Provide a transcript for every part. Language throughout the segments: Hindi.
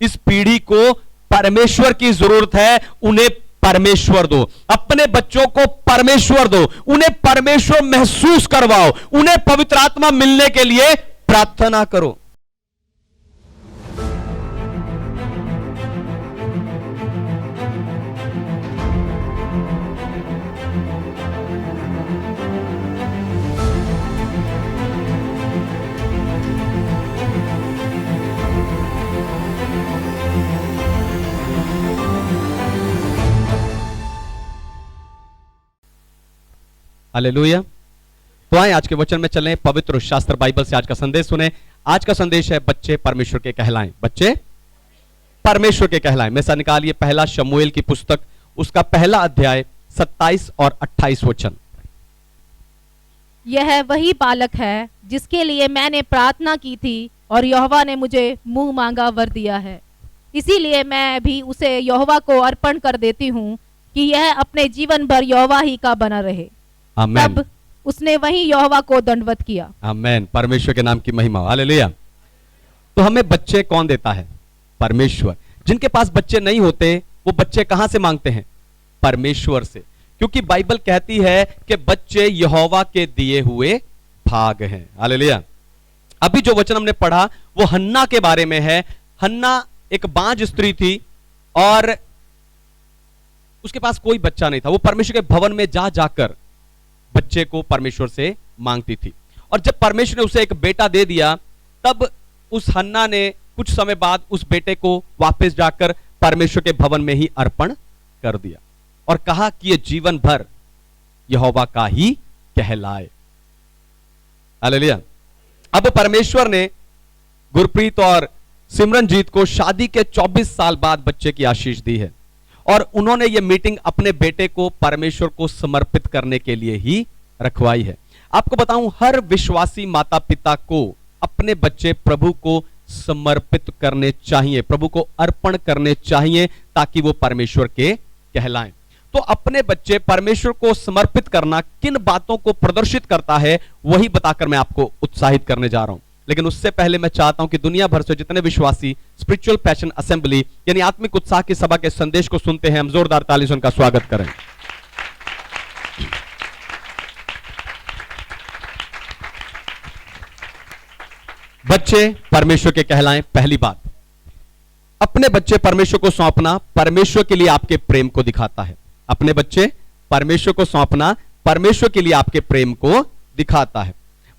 इस पीढ़ी को परमेश्वर की जरूरत है, उन्हें परमेश्वर दो। अपने बच्चों को परमेश्वर दो, उन्हें परमेश्वर महसूस करवाओ, उन्हें पवित्र आत्मा मिलने के लिए प्रार्थना करो। हालेलुया। तो आए आज के वचन में चलें, पवित्र शास्त्र बाइबल से आज का संदेश सुने। आज का संदेश है बच्चे परमेश्वर के कहलाएं। बच्चे परमेश्वर के कहलाएं। में से निकालिए पहला शमूएल की पुस्तक, उसका पहला अध्याय 27 और 28 वचन। यह वही बालक है जिसके लिए मैंने प्रार्थना की थी और यहोवा ने मुझे मुंह मांगा वर दिया है। इसीलिए मैं भी उसे यहोवा को अर्पण कर देती हूँ कि यह अपने जीवन भर यहोवा ही का बना रहे। आमेन। तब उसने वही यहोवा को दंडवत किया। आमेन। परमेश्वर के नाम की महिमा। हालेलुया। तो हमें बच्चे कौन देता है? परमेश्वर। जिनके पास बच्चे नहीं होते वो बच्चे कहां से मांगते हैं? परमेश्वर से। क्योंकि बाइबल कहती है कि बच्चे यहोवा के दिए हुए भाग हैं। हालेलुया। अभी जो वचन हमने पढ़ा वो हन्ना के बारे में है। हन्ना एक बांझ स्त्री थी और उसके पास कोई बच्चा नहीं था। वो परमेश्वर के भवन में जा जाकर बच्चे को परमेश्वर से मांगती थी, और जब परमेश्वर ने उसे एक बेटा दे दिया तब उस हन्ना ने कुछ समय बाद उस बेटे को वापस जाकर परमेश्वर के भवन में ही अर्पण कर दिया और कहा कि ये जीवन भर यहोवा का ही कहलाए। हालेलुया। अब परमेश्वर ने गुरप्रीत और सिमरनजीत को शादी के 24 साल बाद बच्चे की आशीष दी है, और उन्होंने ये मीटिंग अपने बेटे को परमेश्वर को समर्पित करने के लिए ही रखवाई है। आपको बताऊं, हर विश्वासी माता पिता को अपने बच्चे प्रभु को समर्पित करने चाहिए, प्रभु को अर्पण करने चाहिए, ताकि वो परमेश्वर के कहलाएं। तो अपने बच्चे परमेश्वर को समर्पित करना किन बातों को प्रदर्शित करता है, वही बताकर मैं आपको उत्साहित करने जा रहा हूं। लेकिन उससे पहले मैं चाहता हूं कि दुनिया भर से जितने विश्वासी स्पिरिचुअल पैशन असेंबली यानी आत्मिक उत्साह की सभा के संदेश को सुनते हैं, हम जोरदार ताली से उनका स्वागत करें। बच्चे परमेश्वर के कहलाएं। पहली बात, अपने बच्चे परमेश्वर को सौंपना परमेश्वर के लिए आपके प्रेम को दिखाता है। अपने बच्चे परमेश्वर को सौंपना परमेश्वर के लिए आपके प्रेम को दिखाता है।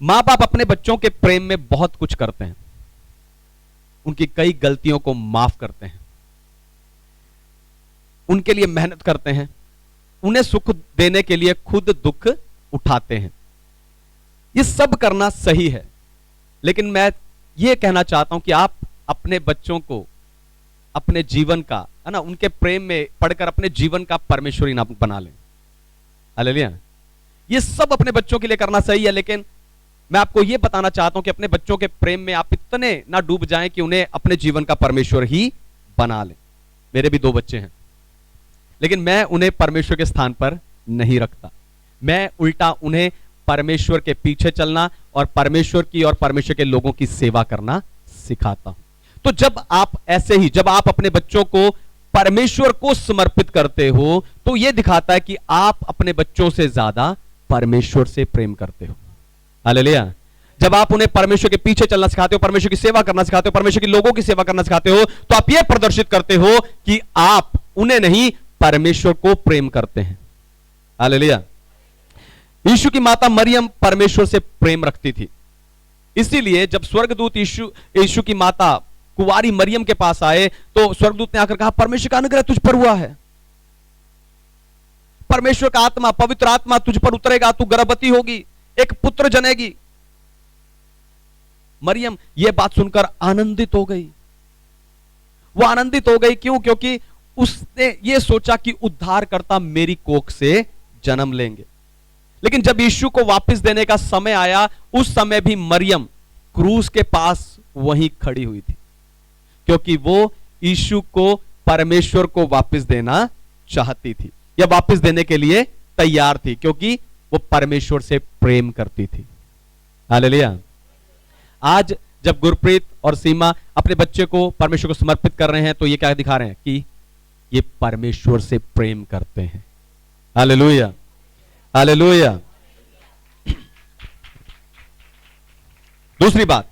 मां बाप अपने बच्चों के प्रेम में बहुत कुछ करते हैं, उनकी कई गलतियों को माफ करते हैं, उनके लिए मेहनत करते हैं, उन्हें सुख देने के लिए खुद दुख उठाते हैं। ये सब करना सही है, लेकिन मैं ये कहना चाहता हूं कि आप अपने बच्चों को अपने जीवन का, है ना, उनके प्रेम में पढ़कर अपने जीवन का परमेश्वरी नाम बना लें। हालेलुया। ये सब अपने बच्चों के लिए करना सही है, लेकिन मैं आपको यह बताना चाहता हूं कि अपने बच्चों के प्रेम में आप इतने ना डूब जाएं कि उन्हें अपने जीवन का परमेश्वर ही बना लें। मेरे भी 2 बच्चे हैं, लेकिन मैं उन्हें परमेश्वर के स्थान पर नहीं रखता। मैं उल्टा उन्हें परमेश्वर के पीछे चलना और परमेश्वर की और परमेश्वर के लोगों की सेवा करना सिखाता हूं। तो जब आप अपने बच्चों को परमेश्वर को समर्पित करते हो, तो यह दिखाता है कि आप अपने बच्चों से ज्यादा परमेश्वर से प्रेम करते हो। हालेलुया। जब आप उन्हें परमेश्वर के पीछे चलना सिखाते हो, परमेश्वर की सेवा करना सिखाते हो, परमेश्वर के लोगों की सेवा करना सिखाते हो, तो आप यह प्रदर्शित करते हो कि आप उन्हें नहीं, परमेश्वर को प्रेम करते हैं। हालेलुया। यीशु की माता मरियम परमेश्वर से प्रेम रखती थी, इसीलिए जब स्वर्गदूत यीशु की माता कुंवारी मरियम के पास आए तो स्वर्गदूत ने आकर कहा, परमेश्वर का अनुग्रह तुझ पर हुआ है, परमेश्वर का आत्मा, पवित्र आत्मा तुझ पर उतरेगा, तू गर्भवती होगी, एक पुत्र जनेगी। मरियम यह बात सुनकर आनंदित हो गई। वो आनंदित हो गई क्यों? क्योंकि उसने यह सोचा कि उद्धारकर्ता मेरी कोख से जन्म लेंगे। लेकिन जब यीशु को वापस देने का समय आया, उस समय भी मरियम क्रूस के पास वहीं खड़ी हुई थी, क्योंकि वो यीशु को, परमेश्वर को वापस देना चाहती थी, या वापस देने के लिए तैयार थी, क्योंकि वो परमेश्वर से प्रेम करती थी। हालेलुया। आज जब गुरप्रीत और सीमा अपने बच्चे को परमेश्वर को समर्पित कर रहे हैं तो ये क्या दिखा रहे हैं कि ये परमेश्वर से प्रेम करते हैं। Hallelujah, hallelujah. दूसरी बात,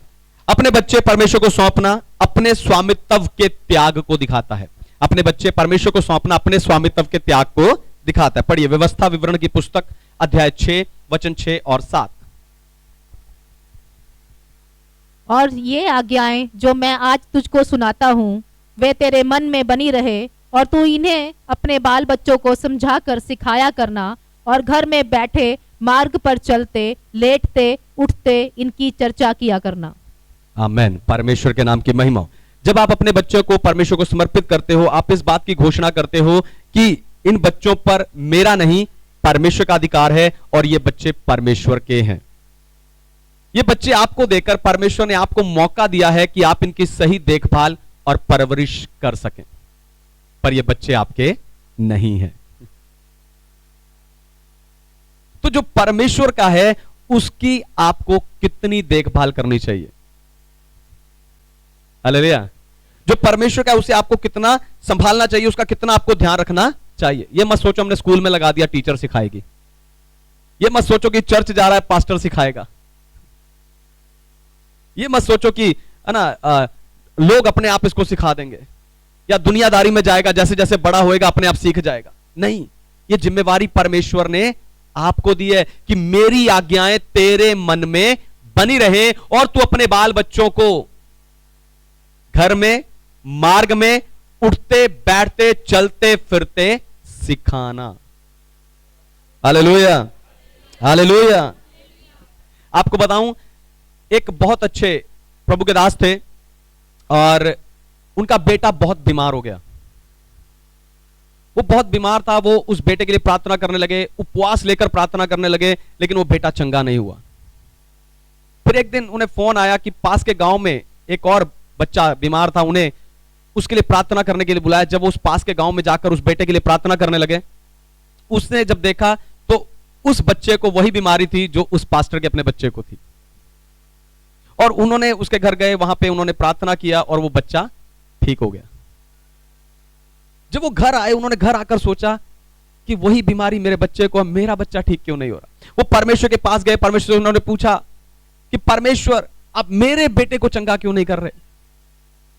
अपने बच्चे परमेश्वर को सौंपना अपने स्वामित्व के त्याग को दिखाता है। अपने बच्चे परमेश्वर को सौंपना अपने स्वामित्व के त्याग को दिखाता है। पढ़िए व्यवस्था विवरण की पुस्तक अध्याय 6 वचन 6 और 7। और ये आज्ञाएं जो मैं आज तुझको सुनाता हूँ वे तेरे मन में बनी रहे और तू इन्हें अपने बाल बच्चों को समझा कर सिखाया करना और घर में बैठे मार्ग पर चलते लेटते उठते इनकी चर्चा किया करना। आमेन। परमेश्वर के नाम की महिमा हो। जब आप अपने बच्चों को परमेश्वर को समर्पित करते हो, आप इस बात की घोषणा करते हो कि इन बच्चों पर मेरा नहीं परमेश्वर का अधिकार है और ये बच्चे परमेश्वर के हैं। ये बच्चे आपको देकर परमेश्वर ने आपको मौका दिया है कि आप इनकी सही देखभाल और परवरिश कर सकें, पर ये बच्चे आपके नहीं हैं। तो जो परमेश्वर का है उसकी आपको कितनी देखभाल करनी चाहिए। हालेलुया। जो परमेश्वर का है उसे आपको कितना संभालना चाहिए, उसका कितना आपको ध्यान रखना चाहिए। यह मत सोचो हमने स्कूल में लगा दिया टीचर सिखाएगी, यह मत सोचो कि चर्च जा रहा है पास्टर सिखाएगा, यह मत सोचो कि है ना लोग अपने आप इसको सिखा देंगे या दुनियादारी में जाएगा, जैसे जैसे बड़ा होएगा अपने आप सीख जाएगा। नहीं, यह जिम्मेवारी परमेश्वर ने आपको दी है कि मेरी आज्ञाएं तेरे मन में बनी रहे और तू अपने बाल बच्चों को घर में मार्ग में उठते बैठते चलते फिरते सिखाना। Hallelujah, hallelujah. आपको बताऊं, एक बहुत अच्छे प्रभु के दास थे और उनका बेटा बहुत बीमार हो गया। वो बहुत बीमार था, वो उस बेटे के लिए प्रार्थना करने लगे, उपवास लेकर प्रार्थना करने लगे, लेकिन वो बेटा चंगा नहीं हुआ। फिर एक दिन उन्हें फोन आया कि पास के गांव में एक और बच्चा बीमार था, उन्हें उसके लिए प्रार्थना करने के लिए बुलाया। जब वो उस पास के गांव में जाकर उस बेटे के लिए प्रार्थना करने लगे, उसने जब देखा तो उस बच्चे को वही बीमारी थी जो उस पास्टर के अपने बच्चे को थी। और उन्होंने उसके घर गए, वहां पे उन्होंने प्रार्थना किया और वो बच्चा ठीक हो गया। जब वो घर आए, उन्होंने घर आकर सोचा कि वही बीमारी मेरे बच्चे को, मेरा बच्चा ठीक क्यों नहीं हो रहा। वो परमेश्वर के पास गए, परमेश्वर से उन्होंने पूछा कि परमेश्वर आप मेरे बेटे को चंगा क्यों नहीं कर रहे।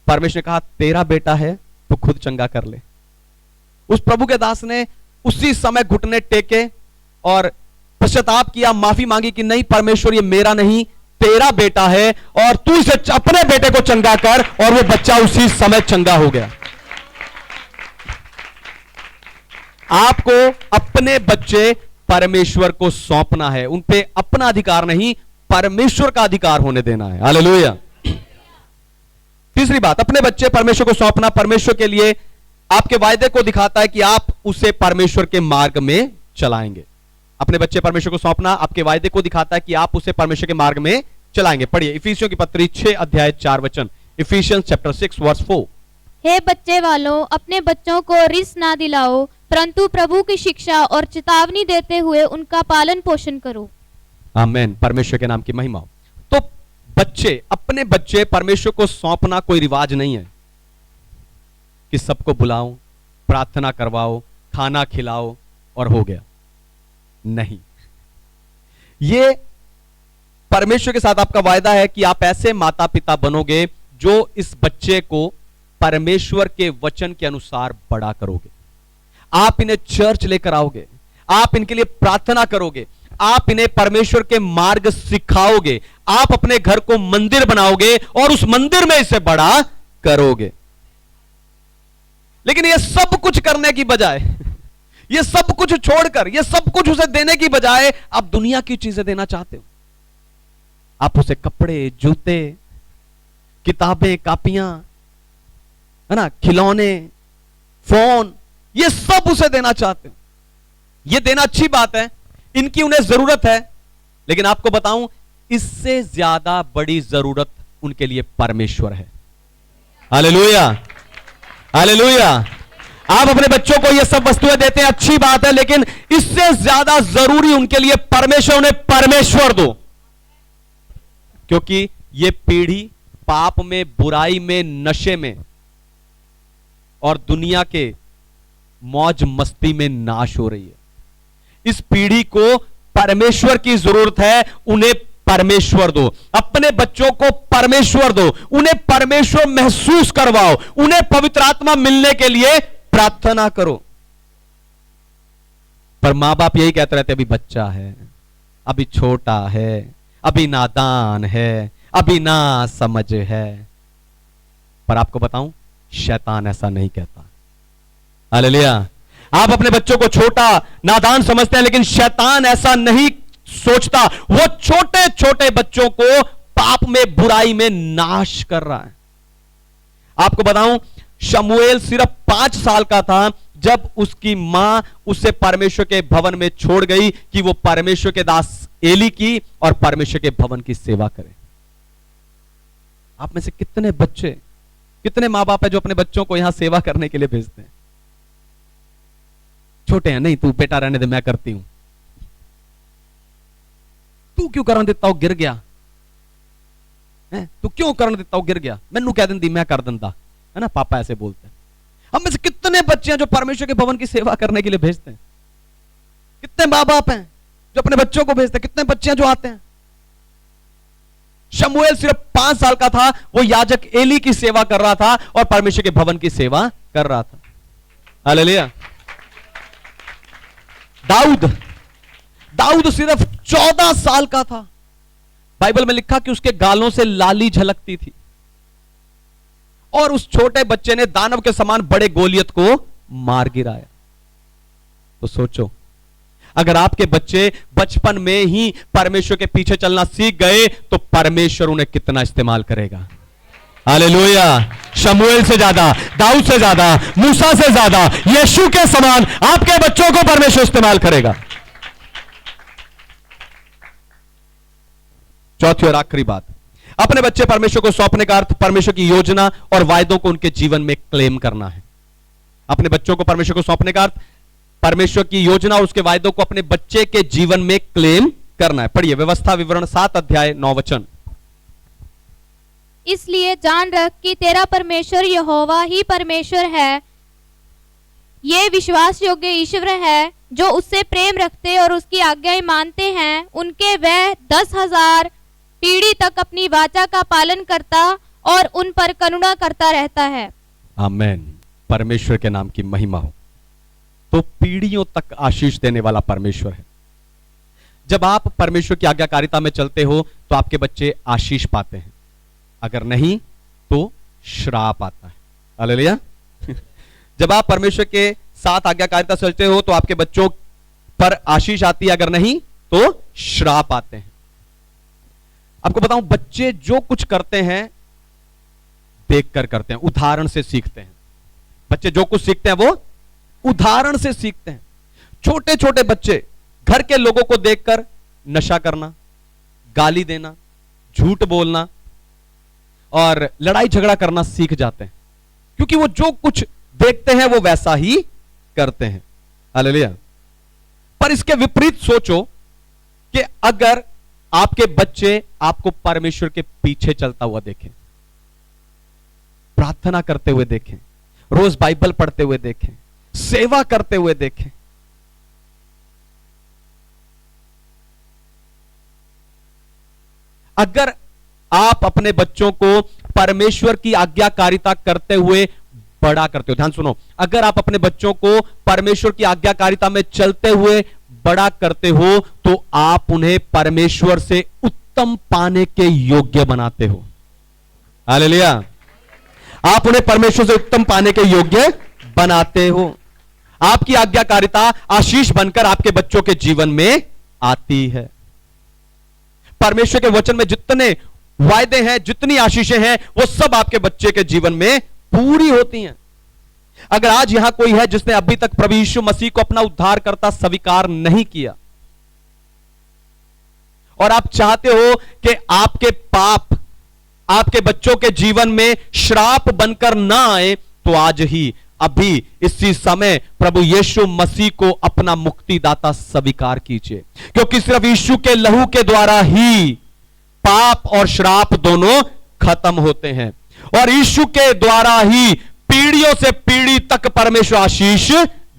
परमेश्वर ने कहा तेरा बेटा है तो खुद चंगा कर ले। उस प्रभु के दास ने उसी समय घुटने टेके और पश्चाताप किया, माफी मांगी कि नहीं परमेश्वर ये मेरा नहीं तेरा बेटा है और तू इसे अपने बेटे को चंगा कर, और वो बच्चा उसी समय चंगा हो गया। आपको अपने बच्चे परमेश्वर को सौंपना है, उन पे अपना अधिकार नहीं परमेश्वर का अधिकार होने देना है। हालेलुया। तीसरी बात, अपने बच्चे परमेश्वर को सौंपना परमेश्वर के लिए आपके वायदे को दिखाता है कि आप उसे परमेश्वर के मार्ग में चलाएंगे। अपने बच्चे परमेश्वर को सौंपना आपके वायदे को दिखाता है कि आप उसे परमेश्वर के मार्ग में चलाएंगे। पढ़िए इफिसियों की पत्री 6 अध्याय 4 वचन, इफिशियंस चैप्टर 6 वर्स 4। हे बच्चे वालों, अपने बच्चों को रिस ना दिलाओ, परंतु प्रभु की शिक्षा और चेतावनी देते हुए उनका पालन पोषण करो। आमेन। परमेश्वर के नाम की महिमा हो। तो बच्चे, अपने बच्चे परमेश्वर को सौंपना कोई रिवाज नहीं है कि सबको बुलाओ, प्रार्थना करवाओ, खाना खिलाओ और हो गया। नहीं, ये परमेश्वर के साथ आपका वायदा है कि आप ऐसे माता पिता बनोगे जो इस बच्चे को परमेश्वर के वचन के अनुसार बड़ा करोगे। आप इन्हें चर्च लेकर आओगे, आप इनके लिए प्रार्थना करोगे, आप इन्हें परमेश्वर के मार्ग सिखाओगे, आप अपने घर को मंदिर बनाओगे और उस मंदिर में इसे बड़ा करोगे। लेकिन ये सब कुछ करने की बजाय, ये सब कुछ छोड़कर, ये सब कुछ उसे देने की बजाय आप दुनिया की चीजें देना चाहते हो। आप उसे कपड़े, जूते, किताबें, कापियां, है ना, खिलौने, फोन, ये सब उसे देना चाहते हो। ये देना अच्छी बात है, इनकी उन्हें जरूरत है, लेकिन आपको बताऊं इससे ज्यादा बड़ी जरूरत उनके लिए परमेश्वर है। Hallelujah, hallelujah. आप अपने बच्चों को ये सब वस्तुएं देते हैं, अच्छी बात है, लेकिन इससे ज्यादा जरूरी उनके लिए परमेश्वर, उन्हें परमेश्वर दो, क्योंकि ये पीढ़ी पाप में, बुराई में, नशे में और दुनिया के मौज मस्ती में नाश हो रही है। इस पीढ़ी को परमेश्वर की जरूरत है। उन्हें परमेश्वर दो, अपने बच्चों को परमेश्वर दो, उन्हें परमेश्वर महसूस करवाओ, उन्हें पवित्र आत्मा मिलने के लिए प्रार्थना करो। पर मां बाप यही कहते रहते, अभी बच्चा है, अभी छोटा है, अभी नादान है, अभी ना समझ है। पर आपको बताऊं, शैतान ऐसा नहीं कहता। हालेलुया। आप अपने बच्चों को छोटा, नादान समझते हैं, लेकिन शैतान ऐसा नहीं सोचता। वो छोटे छोटे बच्चों को पाप में, बुराई में नाश कर रहा है। आपको बताऊं, शमूएल सिर्फ 5 साल का था जब उसकी मां उसे परमेश्वर के भवन में छोड़ गई कि वो परमेश्वर के दास एली की और परमेश्वर के भवन की सेवा करे। आप में से कितने बच्चे, कितने मां बाप है जो अपने बच्चों को यहां सेवा करने के लिए भेजते हैं? छोटे हैं, नहीं तू बेटा रहने दे, मैं करती हूं। तू क्यों करन देता हूं, गिर गया है, तू क्यों करन देता हूं, गिर गया, मैनू कह दिंदी मैं कर दिंदा, है ना। पापा ऐसे बोलते हैं। हम में से कितने बच्चे हैं जो परमेश्वर के भवन की सेवा करने के लिए भेजते हैं? कितने मां बाप हैं जो अपने बच्चों को भेजते हैं? कितने बच्चे हैं जो आते हैं? शमूएल सिर्फ 5 साल का था, वो याजक एली की सेवा कर रहा था और परमेश्वर के भवन की सेवा कर रहा था। हालेलुया। दाऊद सिर्फ 14 साल का था। बाइबल में लिखा कि उसके गालों से लाली झलकती थी और उस छोटे बच्चे ने दानव के समान बड़े गोलियत को मार गिराया। तो सोचो, अगर आपके बच्चे बचपन में ही परमेश्वर के पीछे चलना सीख गए तो परमेश्वर उन्हें कितना इस्तेमाल करेगा। हालेलुया। शमूएल से ज्यादा, दाऊद से ज्यादा, मूसा से ज्यादा, यीशु के समान आपके बच्चों को परमेश्वर इस्तेमाल करेगा। चौथी और आखिरी बात, अपने बच्चे परमेश्वर को सौंपने का अर्थ परमेश्वर की योजना और वायदों को उनके जीवन में क्लेम करना है। अपने बच्चों को परमेश्वर को सौंपने का अर्थ परमेश्वर की योजना और उसके वायदों को अपने बच्चे के जीवन में क्लेम करना है। पढ़िए व्यवस्था विवरण 7 अध्याय 9 वचन। इसलिए जान रख कि तेरा परमेश्वर यहोवा ही परमेश्वर है। ये विश्वास योग्य ईश्वर है जो उससे प्रेम रखते और उसकी आज्ञाएं मानते हैं। उनके वह 10,000 पीढ़ी तक अपनी वाचा का पालन करता और उन पर करुणा करता रहता है। आमेन। परमेश्वर के नाम की महिमा हो। तो पीढ़ियों तक आशीष देने वाला परमेश्वर है। जब आप परमेश्वर की आज्ञाकारिता में चलते हो तो आपके बच्चे आशीष पाते हैं, अगर नहीं तो श्राप आता है। हालेलुया। जब आप परमेश्वर के साथ आज्ञाकारिता से चलते हो तो आपके बच्चों पर आशीष आती है, अगर नहीं तो श्राप आते हैं। आपको बताऊं, बच्चे जो कुछ करते हैं देखकर करते हैं, उदाहरण से सीखते हैं। बच्चे जो कुछ सीखते हैं वो उदाहरण से सीखते हैं। छोटे छोटे बच्चे घर के लोगों को देखकर नशा करना, गाली देना, झूठ बोलना और लड़ाई झगड़ा करना सीख जाते हैं, क्योंकि वो जो कुछ देखते हैं वो वैसा ही करते हैं। हालेलुया। पर इसके विपरीत सोचो कि अगर आपके बच्चे आपको परमेश्वर के पीछे चलता हुआ देखें, प्रार्थना करते हुए देखें, रोज बाइबल पढ़ते हुए देखें, सेवा करते हुए देखें, अगर आप अपने बच्चों को परमेश्वर की आज्ञाकारिता करते हुए बड़ा करते हो, ध्यान सुनो, अगर आप अपने बच्चों को परमेश्वर की आज्ञाकारिता में चलते हुए बड़ा करते हो तो आप उन्हें परमेश्वर से उत्तम पाने के योग्य बनाते हो। हालेलुया। आप उन्हें परमेश्वर से उत्तम पाने के योग्य बनाते हो। आपकी आज्ञाकारिता आशीष बनकर आपके बच्चों के जीवन में आती है। परमेश्वर के वचन में जितने वायदे हैं, जितनी आशीषें हैं, वो सब आपके बच्चे के जीवन में पूरी होती हैं। अगर आज यहां कोई है जिसने अभी तक प्रभु यीशु मसीह को अपना उद्धारकर्ता स्वीकार नहीं किया और आप चाहते हो कि आपके पाप आपके बच्चों के जीवन में श्राप बनकर ना आए, तो आज ही अभी इसी समय प्रभु यीशु मसीह को अपना मुक्तिदाता स्वीकार कीजिए, क्योंकि सिर्फ यीशु के लहू के द्वारा ही पाप और श्राप दोनों खत्म होते हैं, और यीशु के द्वारा ही पीढ़ियों से पीढ़ी तक परमेश्वर आशीष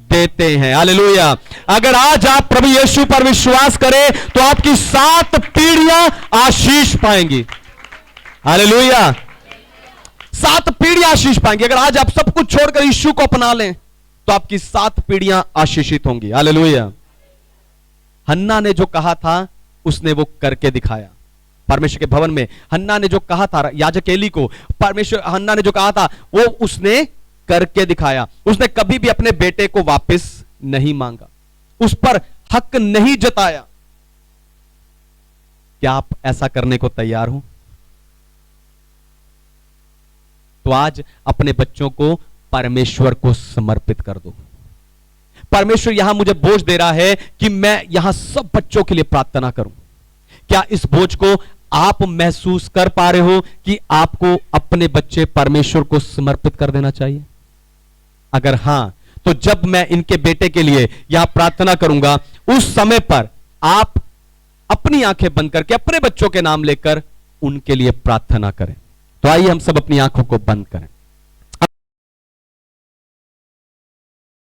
देते हैं। हालेलुया। अगर आज आप प्रभु यीशु पर विश्वास करें तो आपकी 7 पीढ़ियां आशीष पाएंगी। हालेलुया। 7 पीढ़ियां आशीष पाएंगी। अगर आज आप सब कुछ छोड़कर यीशु को अपना लें तो आपकी 7 पीढ़ियां आशीषित होंगी। हालेलुया। हन्ना ने जो कहा था उसने वो करके दिखाया। परमेश्वर के भवन में हन्ना ने जो कहा था याजक एली को, परमेश्वर हन्ना ने जो कहा था वो उसने करके दिखाया। उसने कभी भी अपने बेटे को वापस नहीं मांगा, उस पर हक नहीं जताया। क्या आप ऐसा करने को तैयार हो? तो आज अपने बच्चों को परमेश्वर को समर्पित कर दो। परमेश्वर यहां मुझे बोझ दे रहा है कि मैं यहां सब बच्चों के लिए प्रार्थना करूं। क्या इस बोझ को आप महसूस कर पा रहे हो कि आपको अपने बच्चे परमेश्वर को समर्पित कर देना चाहिए? अगर हां, तो जब मैं इनके बेटे के लिए यहां प्रार्थना करूंगा, उस समय पर आप अपनी आंखें बंद करके अपने बच्चों के नाम लेकर उनके लिए प्रार्थना करें। तो आइए हम सब अपनी आंखों को बंद करें।